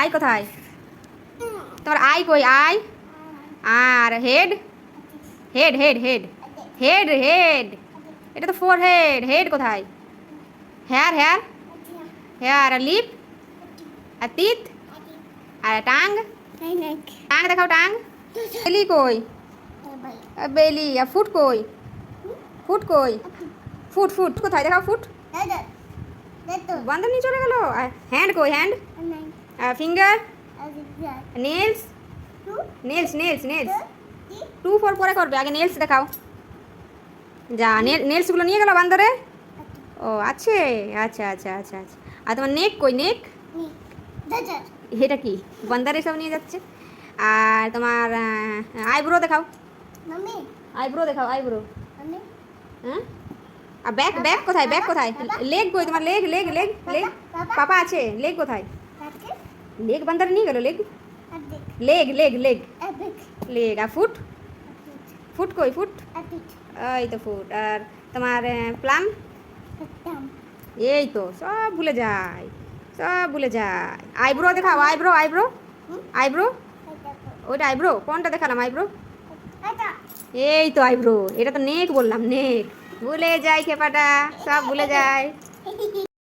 I কোথায়? তোমার eye কই? আই আর head head head head head head এটা তো ফোর হেড। হেড কোথায়? হেয়ার হেয়ার হেয়ার আর লিপ আর টিথ আর টাং। টাং দেখাও টাং। বেলি কই? বেলি। আর ফুট কই? ফুট কই? ফুট ফুট কোথায় দেখাও ফুট। বান্দর নিয়ে চলে গেল। আর হ্যান্ড কই? হ্যান্ড আর finger nails nails nails nails টু ফোর পরে করবে, আগে নেলস দেখাও। যা নেলসগুলো নিয়ে গেল বান্দরে। ও আছে, আচ্ছা আচ্ছা আচ্ছা আচ্ছা। আর তোমার নেক কই? নেক এটা কি? বান্দারে সব নিয়ে যাচ্ছে। আর তোমার আইব্রো দেখাও। আইব্রো দেখাও আইব্রো। হ্যাঁ আর ব্যাক ব্যাক কোথায়? ব্যাক কোথায়? লেগ কই তোমার? Leg leg leg leg papa আছে। লেগ কোথায়? লেগ বান্দারে নিয়ে গেল। Leg leg leg leg leg. আর ফুট? ফুট কই? ফুট এই তো ফুট। আর তোমার প্লাম? এই তো সব ভুলে যায়, সব ভুলে যায়। আইব্রো দেখাও। আইব্রো আইব্রো আইব্রো ওইটা আইব্রো কোনটা দেখালাম? আইব্রো এই তো আইব্রো। এটা তো নেক বললাম, নেক। ভুলে যায় খেপাটা, সব ভুলে যায়।